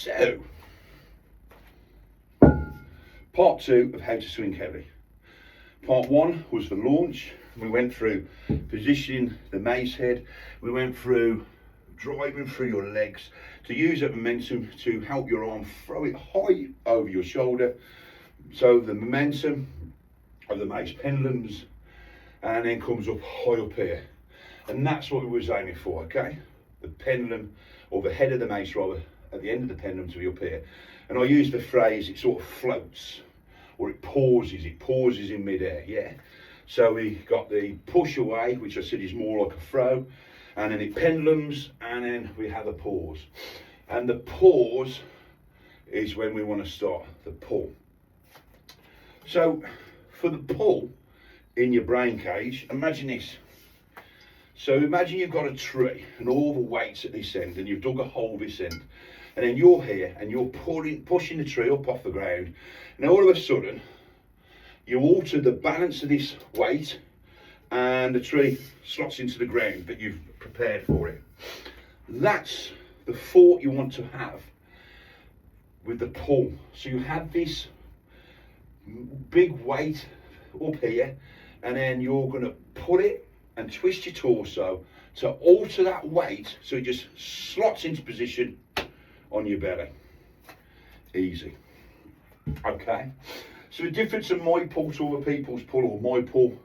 So, part 2 of how to swing heavy. Part 1 was the launch. We went through positioning the mace head. We went through driving through your legs to use that momentum to help your arm throw it high over your shoulder. So the momentum of the mace pendulums and then comes up high up here. And that's what we was aiming for, okay? The pendulum, or the head of the mace rather, at the end of the pendulum to be up here. And I use the phrase, it sort of floats, or it pauses in midair, yeah? So we got the push away, which I said is more like a throw, and then it pendulums, and then we have a pause. And the pause is when we want to start the pull. So for the pull in your brain cage, imagine this. So imagine you've got a tree and all the weight's at this end, and you've dug a hole this end, and then you're here and you're pushing the tree up off the ground, and all of a sudden you alter the balance of this weight and the tree slots into the ground, but you've prepared for it. That's the thought you want to have with the pull. So you have this big weight up here, and then you're going to pull it and twist your torso to alter that weight so it just slots into position on your belly. Easy. Okay, so the difference of my pull to other people's pull, or my pull,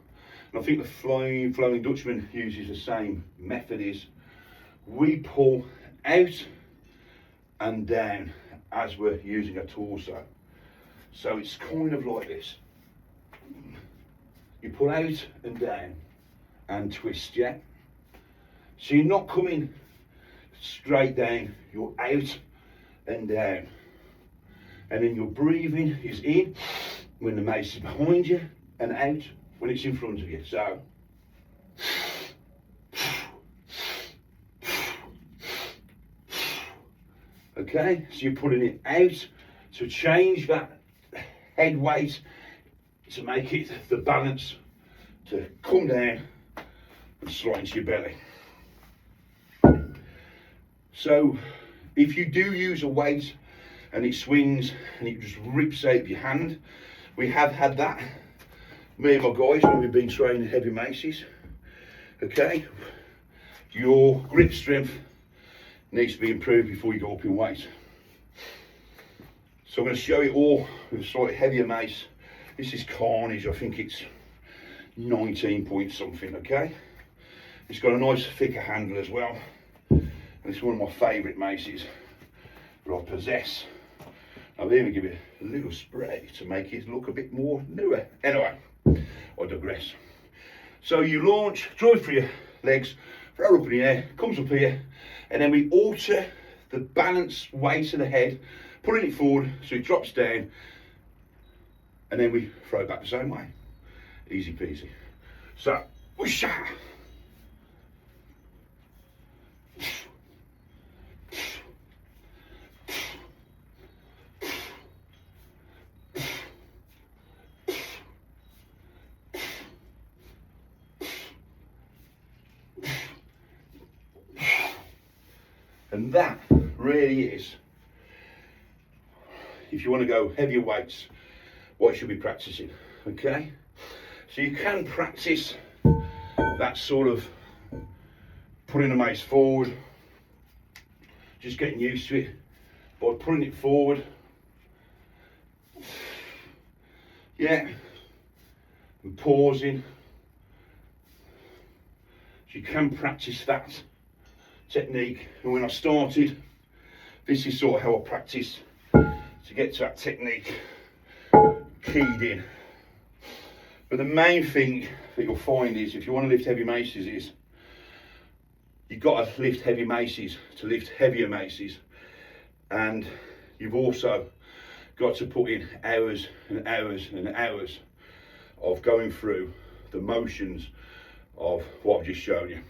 and I think the Flying Dutchman uses the same method, is we pull out and down as we're using a torso. So it's kind of like this. You pull out and down and twist, yeah? So you're not coming straight down, you're out and down. And then your breathing is in when the mace is behind you, and out when it's in front of you. So, okay, so you're putting it out to change that head weight to make it the balance to come down and slide into your belly. So if you do use a weight and it swings and it just rips out of your hand, we have had that, me and my guys, when we've been training heavy maces, okay? Your grip strength needs to be improved before you go up in weight. So I'm going to show you all with a slightly heavier mace. This is Carnage, I think it's 19 point something, okay? It's got a nice thicker handle as well. And it's one of my favourite maces that I possess. I'll even give it a little spray to make it look a bit more newer. Anyway, I digress. So you launch, drive through your legs, throw it up in the air, comes up here, and then we alter the balance weight of the head, putting it forward so it drops down, and then we throw it back the same way. Easy peasy. So, whoosha! And that really is, if you want to go heavier weights, what you should be practicing, okay? So you can practice that sort of putting the mace forward, just getting used to it by putting it forward, yeah, and pausing. So you can practice that technique. And when I started, this is sort of how I practiced to get to that technique keyed in. But the main thing that you'll find is, if you want to lift heavy maces, is you've got to lift heavy maces to lift heavier maces, and you've also got to put in hours and hours and hours of going through the motions of what I've just shown you.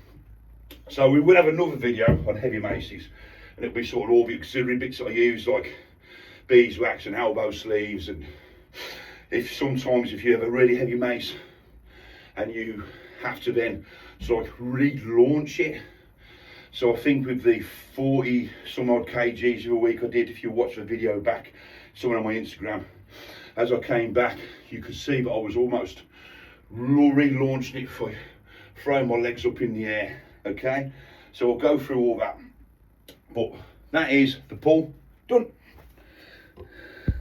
So we will have another video on heavy maces, and it'll be sort of all the auxiliary bits that I use, like beeswax and elbow sleeves. And if you have a really heavy mace and you have to then sort of relaunch it, So I think with the 40 some odd kgs of a week I did, if you watch the video back somewhere on my Instagram, as I came back, you could see that I was almost relaunching it for throwing my legs up in the air. Okay, so I'll go through all that, but that is the pull done.